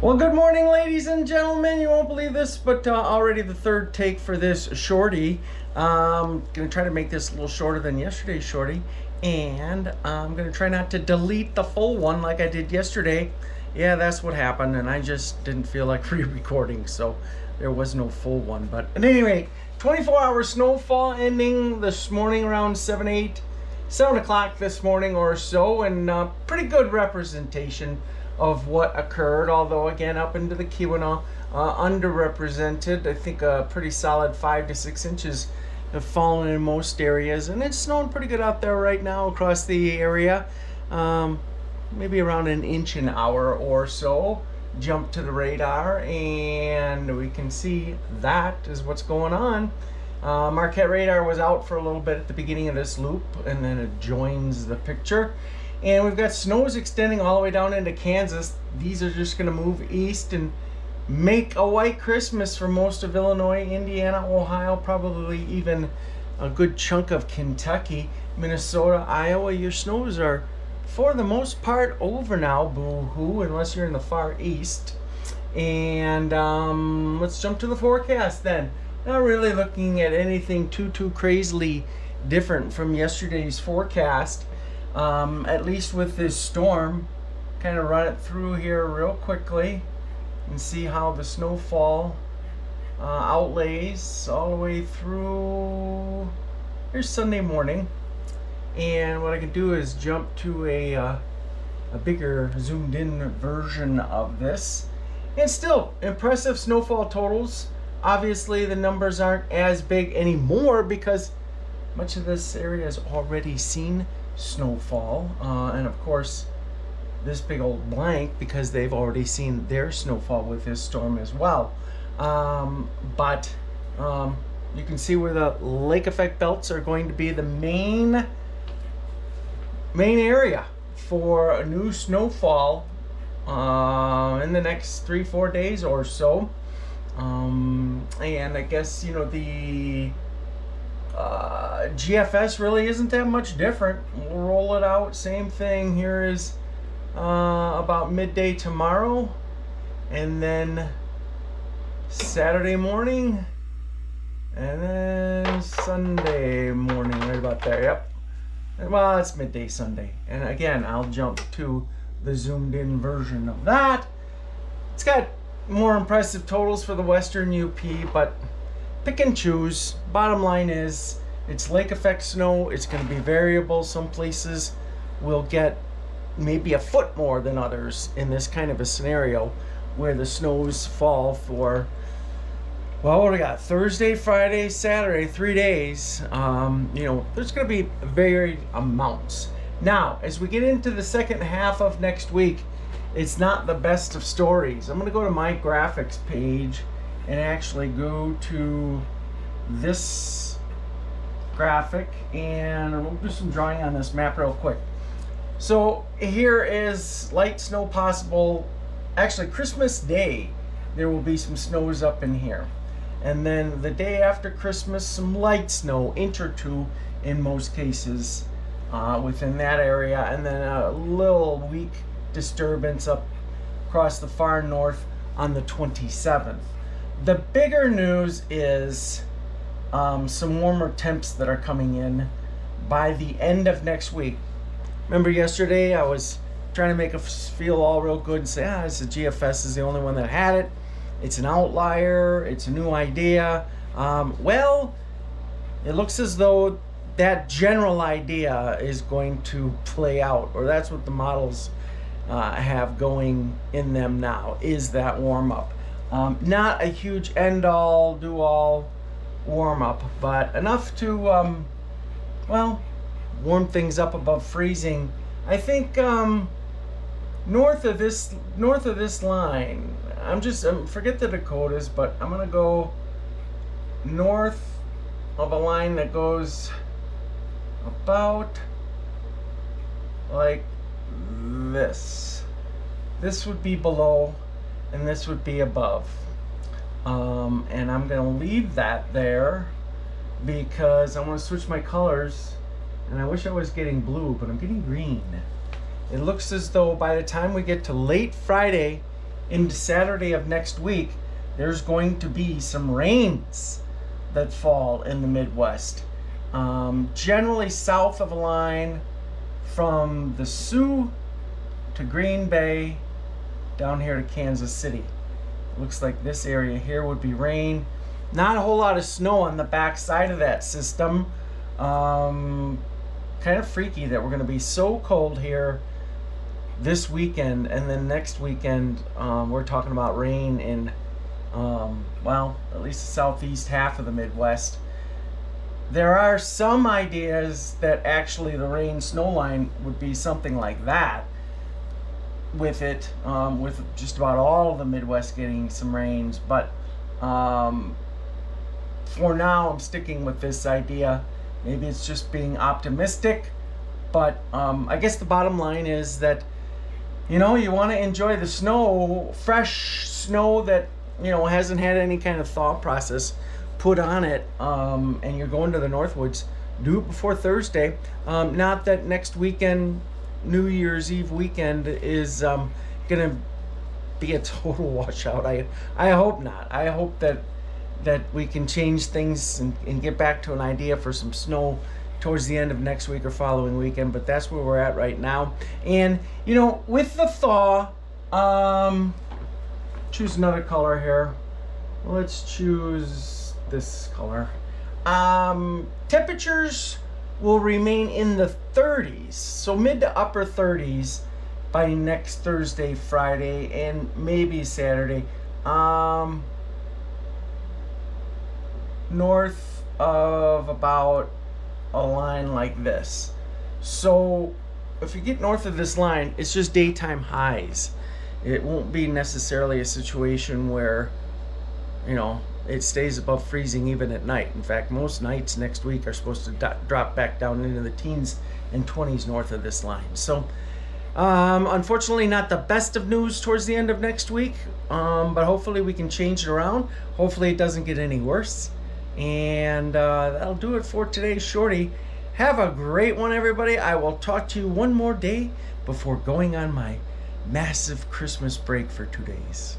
Well, good morning, ladies and gentlemen. You won't believe this, but already the third take for this Shorty. Gonna try to make this a little shorter than yesterday's Shorty, and I'm gonna try not to delete the full one like I did yesterday. Yeah, that's what happened, and I just didn't feel like re-recording, so there was no full one. But at any rate, 24-hour snowfall ending this morning around 7 o'clock this morning or so, and pretty good representation of what occurred, although again up into the Keweenaw, underrepresented. I think a pretty solid 5 to 6 inches have fallen in most areas, and it's snowing pretty good out there right now across the area. Maybe around an inch an hour or so jumped to the radar, and we can see that is what's going on. Marquette radar was out for a little bit at the beginning of this loop, and then it joins the picture. And we've got snows extending all the way down into Kansas. These are just going to move east and make a white Christmas for most of Illinois, Indiana, Ohio, probably even a good chunk of Kentucky, Minnesota, Iowa. Your snows are, for the most part, over now, boo-hoo, unless you're in the far east. And let's jump to the forecast then. Not really looking at anything too crazily different from yesterday's forecast. At least with this storm. Kind of run it through here real quickly and see how the snowfall outlays all the way through. Here's Sunday morning, and what I can do is jump to a bigger zoomed in version of this. And still impressive snowfall totals. Obviously the numbers aren't as big anymore because much of this area has already seen snowfall, and of course this big old blank because they've already seen their snowfall with this storm as well. But you can see where the lake effect belts are going to be the main area for a new snowfall in the next 3-4 days or so. And I guess, you know, the GFS really isn't that much different. We'll roll it out. Same thing. Here is about midday tomorrow, and then Saturday morning, and then Sunday morning, right about there. Yep. Well, it's midday Sunday. And again, I'll jump to the zoomed in version of that. It's got more impressive totals for the Western UP, but pick and choose. Bottom line is, it's lake effect snow. It's going to be variable. Some places will get maybe a foot more than others in this kind of a scenario where the snows fall for, well, what do we got? Thursday, Friday, Saturday, 3 days. You know, there's going to be varied amounts. Now, as we get into the second half of next week, it's not the best of stories. I'm going to go to my graphics page and actually go to this graphic, and we'll do some drawing on this map real quick. So here is light snow possible. Actually, Christmas Day there will be some snows up in here, and then the day after Christmas some light snow, inch or two in most cases within that area, and then a little weak disturbance up across the far north on the 27th. The bigger news is some warmer temps that are coming in by the end of next week. Remember yesterday I was trying to make us feel all real good and say, it's the GFS is the only one that had it. It's an outlier. It's a new idea. Well, it looks as though that general idea is going to play out, or that's what the models have going in them now, is that warm up. Not a huge end-all, do-all warm up, but enough to, well, warm things up above freezing. I think north of this line, forget the Dakotas, but I'm gonna go north of a line that goes about like this. This would be below, and this would be above. And I'm going to leave that there because I want to switch my colors, and I wish I was getting blue, but I'm getting green. It looks as though by the time we get to late Friday into Saturday of next week, there's going to be some rains that fall in the Midwest. Generally south of a line from the Sioux to Green Bay down here to Kansas City. Looks like this area here would be rain. Not a whole lot of snow on the back side of that system. Kind of freaky that we're going to be so cold here this weekend, and then next weekend we're talking about rain in well, at least the southeast half of the Midwest. There are some ideas that actually the rain snow line would be something like that with it, with just about all of the Midwest getting some rains, but for now I'm sticking with this idea. Maybe it's just being optimistic, but I guess the bottom line is that, you know, you want to enjoy the snow, fresh snow that, you know, hasn't had any kind of thaw process put on it, and you're going to the Northwoods. Do it before Thursday. Not that next weekend, New Year's Eve weekend, is gonna be a total washout. I hope not. I hope that we can change things and get back to an idea for some snow towards the end of next week or following weekend, but that's where we're at right now. And, you know, with the thaw, choose another color here. Let's choose this color. Temperatures will remain in the 30s, so mid to upper 30s by next Thursday, Friday, and maybe Saturday. North of about a line like this. So if you get north of this line, it's just daytime highs. It won't be necessarily a situation where, you know, it stays above freezing even at night. In fact, most nights next week are supposed to drop back down into the teens and 20s north of this line. So unfortunately not the best of news towards the end of next week, but hopefully we can change it around. Hopefully it doesn't get any worse. And that'll do it for today's Shorty. Have a great one, everybody. I will talk to you one more day before going on my massive Christmas break for 2 days.